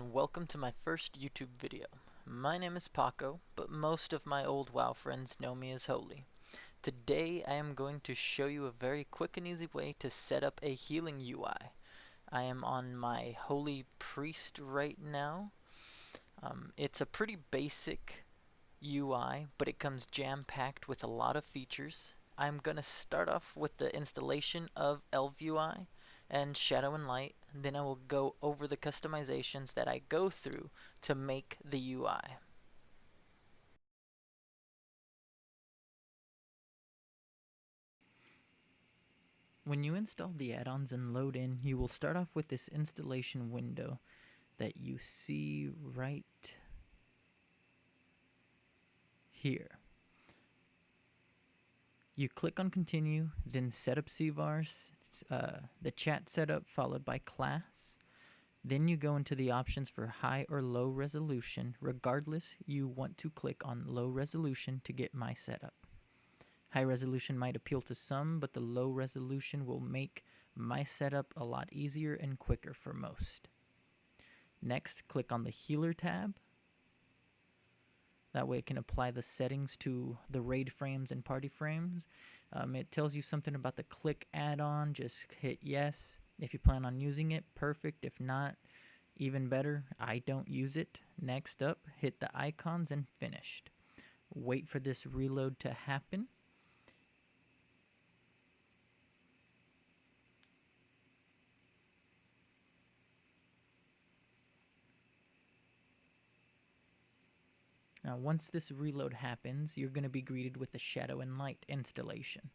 and welcome to my first YouTube video. My name is Paco, but most of my old WoW friends know me as Holy. Today I am going to show you a very quick and easy way to set up a healing UI. I am on my Holy Priest right now. It's a pretty basic UI, but it comes jam-packed with a lot of features. I'm going to start off with the installation of ElvUI and Shadow and Light, then I will go over the customizations that I go through to make the UI. When you install the add-ons and load in, you will start off with this installation window that you see right here. You click on continue, then set up CVARs, the chat setup followed by class. Then you go into the options for high or low resolution. Regardless, you want to click on low resolution to get my setup. High resolution might appeal to some, but the low resolution will make my setup a lot easier and quicker for most. Next, click on the healer tab. That way it can apply the settings to the raid frames and party frames. It tells you something about the click add-on. Just hit yes. If you plan on using it, perfect. If not, even better. I don't use it. Next up, hit the icons and finished. Wait for this reload to happen. Now, once this reload happens, you're going to be greeted with the Shadow and Light installation.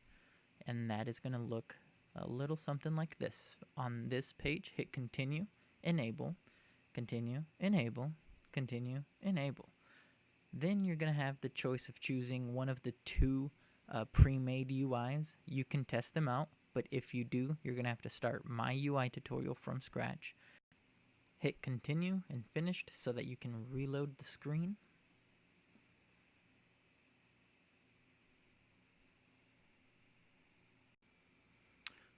And that is going to look a little something like this. On this page, hit continue, enable, continue, enable, continue, enable. Then you're going to have the choice of choosing one of the two pre-made UIs. You can test them out, but if you do, you're going to have to start my UI tutorial from scratch. Hit continue and finished so that you can reload the screen.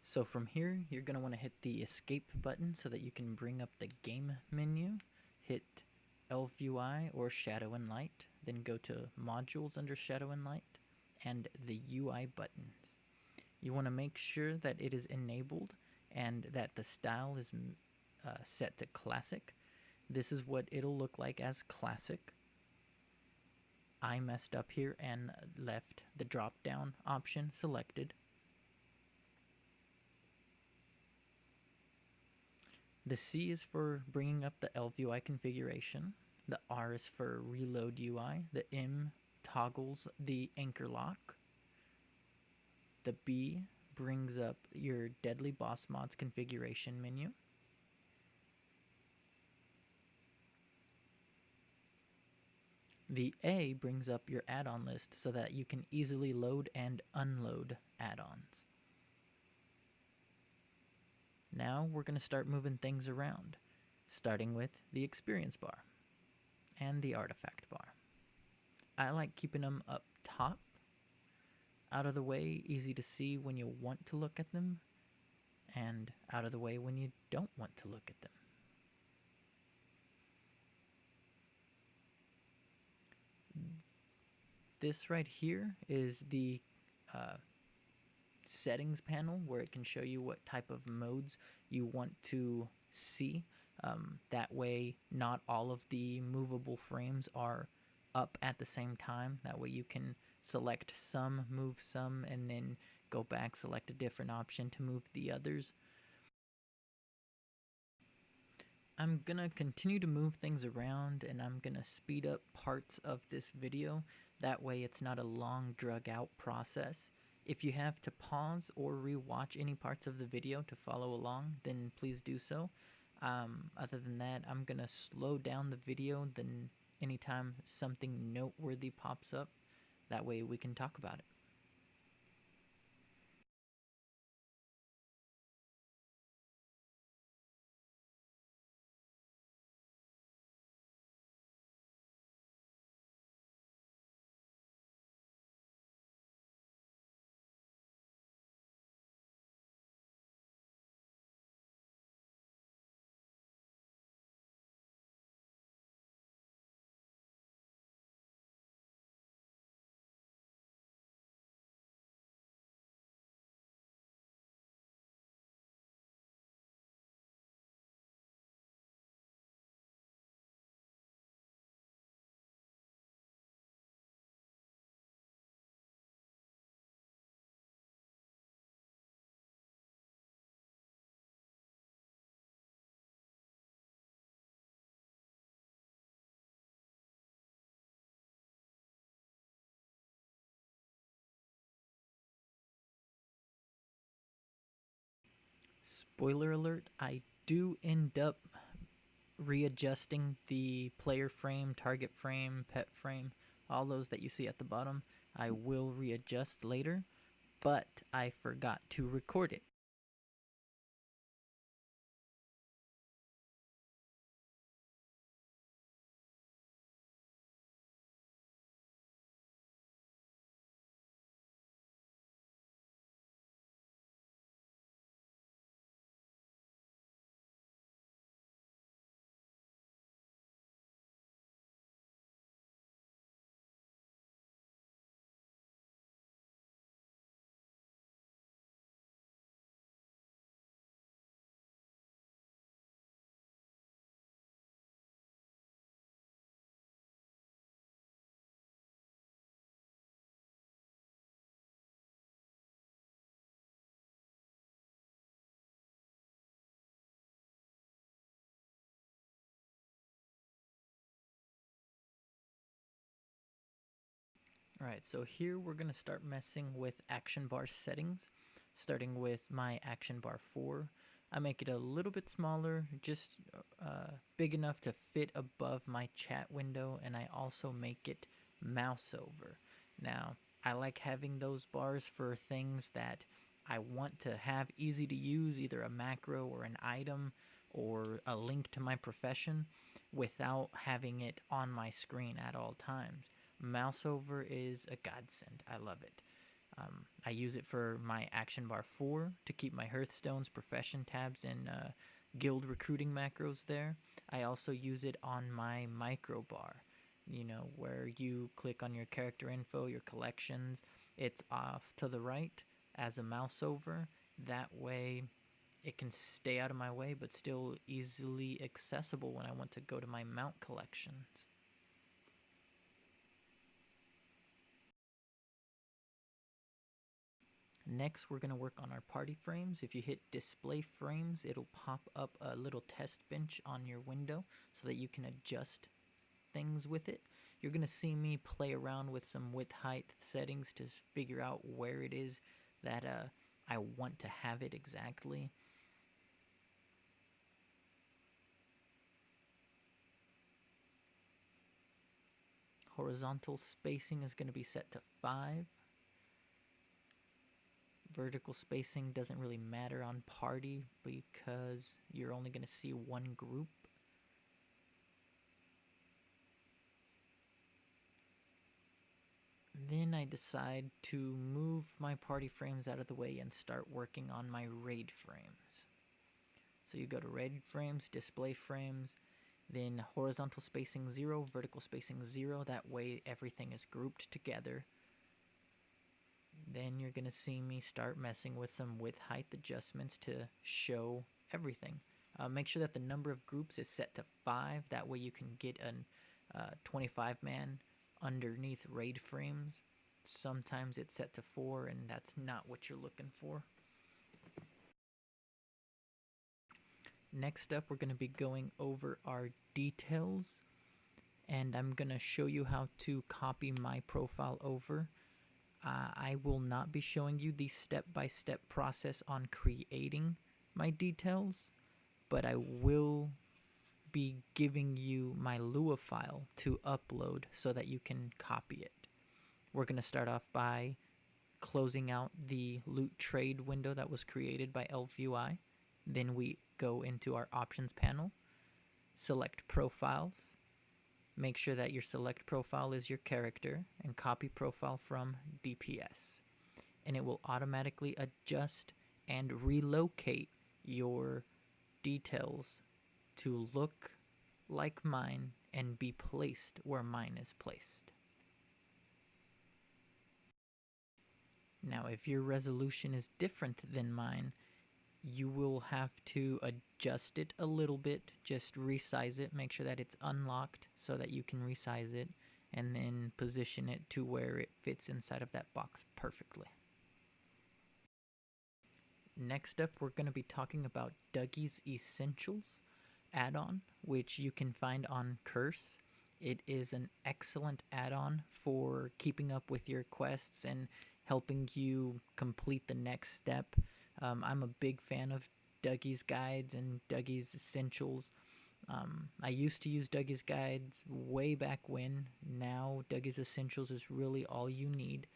So from here, you're going to want to hit the escape button so that you can bring up the game menu. Hit ElvUI or Shadow and Light, then go to Modules under Shadow and Light, and the UI buttons. You want to make sure that it is enabled and that the style is set to Classic. This is what it'll look like as Classic. I messed up here and left the drop-down option selected. The C is for bringing up the ElvUI configuration. The R is for reload UI. The M toggles the anchor lock. The B brings up your Deadly Boss Mods configuration menu. The A brings up your add-on list so that you can easily load and unload add-ons. Now we're going to start moving things around, starting with the experience bar and the artifact bar. I like keeping them up top, out of the way, easy to see when you want to look at them, and out of the way when you don't want to look at them. This right here is the settings panel where it can show you what type of modes you want to see. That way not all of the movable frames are up at the same time. That way you can select some, move some, and then go back, select a different option to move the others. I'm gonna continue to move things around, and I'm gonna speed up parts of this video. That way it's not a long drug out process. If you have to pause or rewatch any parts of the video to follow along, then please do so. Other than that, I'm gonna slow down the video then anytime something noteworthy pops up. That way we can talk about it. Spoiler alert, I do end up readjusting the player frame, target frame, pet frame, all those that you see at the bottom. I will readjust later, but I forgot to record it. Alright, so here we're going to start messing with action bar settings, starting with my action bar 4. I make it a little bit smaller, just big enough to fit above my chat window, and I also make it mouse over. Now, I like having those bars for things that I want to have easy to use, either a macro or an item or a link to my profession, without having it on my screen at all times. Mouse over is a godsend. I love it. I use it for my action bar 4 to keep my Hearthstones, profession tabs, and guild recruiting macros there. I also use it on my micro bar, where you click on your character info, your collections. It's off to the right as a mouse over. That way it can stay out of my way but still easily accessible when I want to go to my mount collections. Next, we're going to work on our party frames. If you hit display frames, it'll pop up a little test bench on your window so that you can adjust things with it. You're going to see me play around with some width height settings to figure out where it is that I want to have it exactly. Horizontal spacing is going to be set to 5. Vertical spacing doesn't really matter on party because you're only going to see one group. Then I decide to move my party frames out of the way and start working on my raid frames. So you go to raid frames, display frames, then horizontal spacing 0, vertical spacing 0. That way everything is grouped together. Then you're going to see me start messing with some width height adjustments to show everything. Make sure that the number of groups is set to 5. That way you can get a 25-man underneath raid frames. Sometimes it's set to 4, and that's not what you're looking for. Next up, we're going to be going over our details, and I'm going to show you how to copy my profile over. I will not be showing you the step-by-step process on creating my details, but I will be giving you my Lua file to upload so that you can copy it. We're going to start off by closing out the loot trade window that was created by ElvUI. Then we go into our options panel, select profiles, make sure that your select profile is your character, and copy profile from DPS. And it will automatically adjust and relocate your details to look like mine and be placed where mine is placed. Now, if your resolution is different than mine, you will have to adjust it a little bit, just resize it, make sure that it's unlocked so that you can resize it, and then position it to where it fits inside of that box perfectly. Next up, we're going to be talking about Dougie's Essentials add-on, which you can find on Curse. It is an excellent add-on for keeping up with your quests and helping you complete the next step. I'm a big fan of Dougie's Guides and Dougie's Essentials. I used to use Dougie's Guides way back when. Now Dougie's Essentials is really all you need.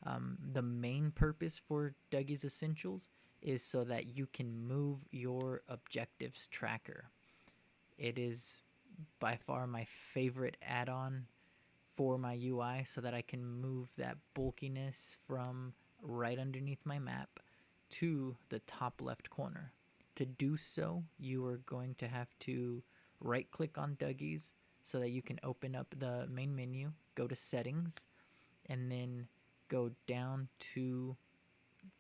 The main purpose for Dougie's Essentials is so that you can move your objectives tracker. It is by far my favorite add-on for my UI so that I can move that bulkiness from right underneath my map to the top left corner. To do so, you are going to have to right click on Dougie's so that you can open up the main menu, go to settings, and then go down to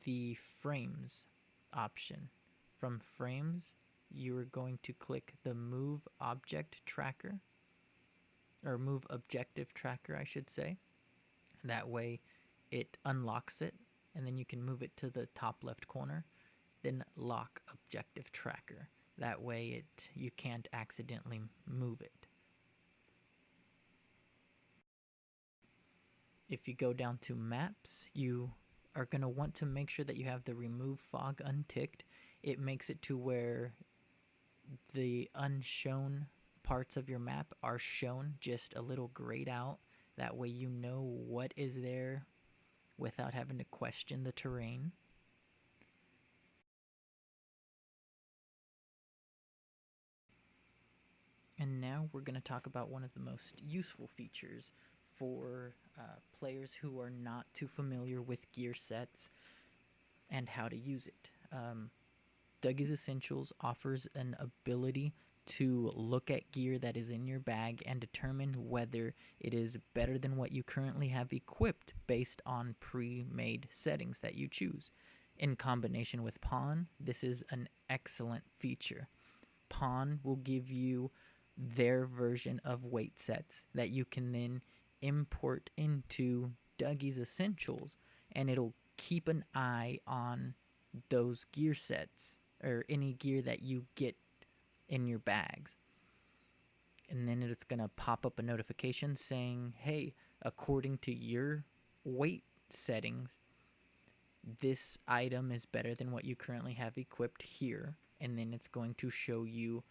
the frames option. From frames, you are going to click the move object tracker, or move objective tracker, I should say. That way it unlocks it, and then you can move it to the top left corner. Then lock objective tracker. That way you can't accidentally move it. If you go down to maps, you are going to want to make sure that you have the remove fog unticked. It makes it to where the unshown parts of your map are shown just a little grayed out. That way you know what is there without having to question the terrain. And now we're going to talk about one of the most useful features for players who are not too familiar with gear sets and how to use it. Dougie's Essentials offers an ability to look at gear that is in your bag and determine whether it is better than what you currently have equipped based on pre-made settings that you choose. In combination with Pawn, this is an excellent feature. Pawn will give you their version of weight sets that you can then import into Dougie's Essentials, and it'll keep an eye on those gear sets or any gear that you get in your bags. And then it's going to pop up a notification saying, hey, according to your weight settings, this item is better than what you currently have equipped here. And then it's going to show you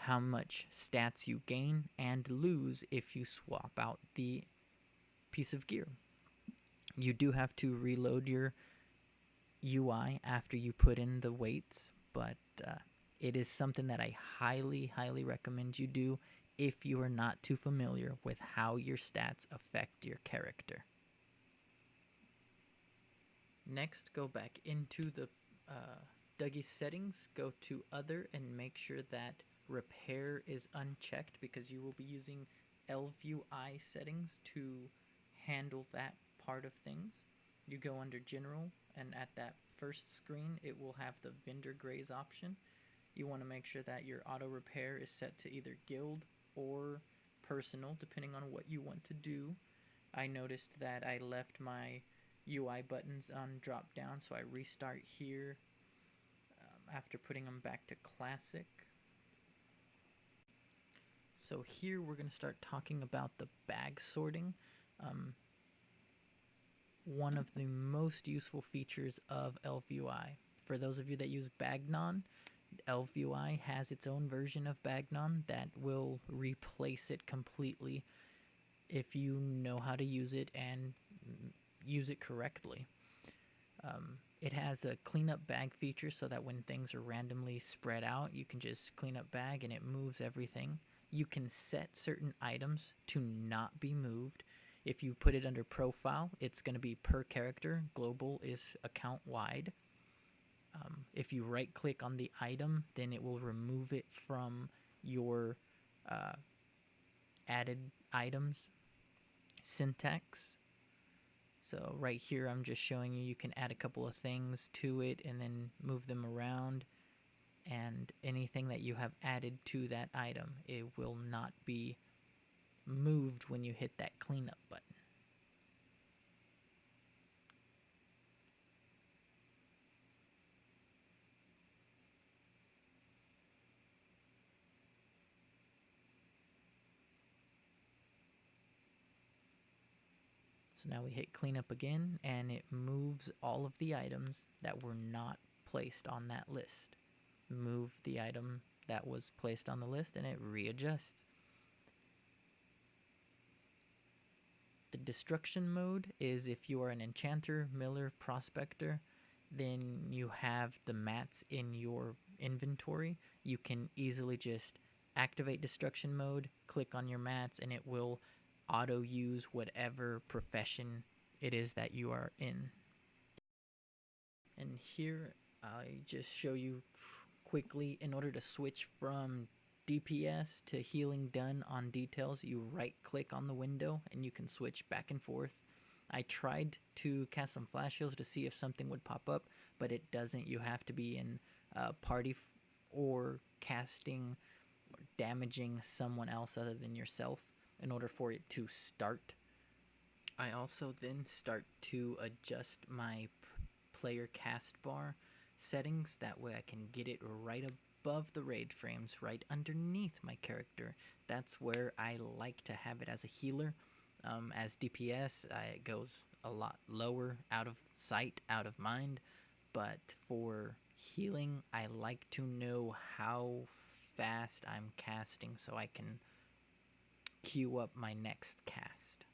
how much stats you gain and lose if you swap out the piece of gear. You do have to reload your UI after you put in the weights, but it is something that I highly recommend you do if you are not too familiar with how your stats affect your character. Next, go back into the Dougie's settings, go to other, and make sure that repair is unchecked because you will be using ElvUI settings to handle that part of things. You go under general, and at that first screen it will have the vendor graze option. You want to make sure that your auto repair is set to either guild or personal depending on what you want to do. I noticed that I left my UI buttons on drop down, so I restart here after putting them back to classic. So here we're going to start talking about the bag sorting. One of the most useful features of ElvUI. For those of you that use Bagnon, ElvUI has its own version of Bagnon that will replace it completely if you know how to use it and use it correctly. It has a cleanup bag feature so that when things are randomly spread out, you can just clean up bag and it moves everything. You can set certain items to not be moved. If you put it under profile, it's going to be per character. Global is account wide. If you right click on the item, then it will remove it from your added items syntax. So right here I'm just showing you can add a couple of things to it and then move them around, and anything that you have added to that item, it will not be moved when you hit that cleanup button. So now we hit cleanup again, and it moves all of the items that were not placed on that list. Move the item that was placed on the list and it readjusts. The destruction mode is if you are an enchanter, miller, prospector, then you have the mats in your inventory. You can easily just activate destruction mode, click on your mats, and it will auto use whatever profession it is that you are in. And here I just show you quickly, in order to switch from DPS to healing done on details, you right click on the window and you can switch back and forth. I tried to cast some flash heals to see if something would pop up, but it doesn't. You have to be in party or casting or damaging someone else other than yourself in order for it to start. I also then start to adjust my player cast bar settings. That way I can get it right above the raid frames, right underneath my character. That's where I like to have it as a healer. As DPS, it goes a lot lower, out of sight, out of mind. But for healing, I like to know how fast I'm casting so I can queue up my next cast.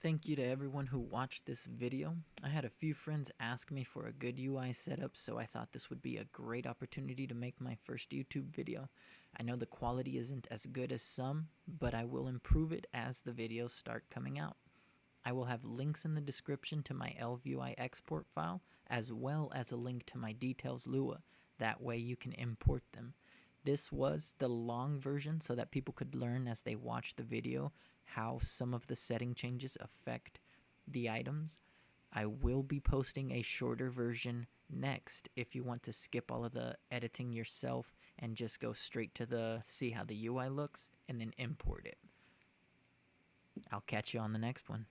Thank you to everyone who watched this video. I had a few friends ask me for a good UI setup, so I thought this would be a great opportunity to make my first YouTube video. I know the quality isn't as good as some, but I will improve it as the videos start coming out. I will have links in the description to my ElvUI export file, as well as a link to my details Lua. That way you can import them. This was the long version so that people could learn as they watch the video how some of the setting changes affect the items. I will be posting a shorter version next if you want to skip all of the editing yourself and just go straight to the see how the UI looks and then import it. I'll catch you on the next one.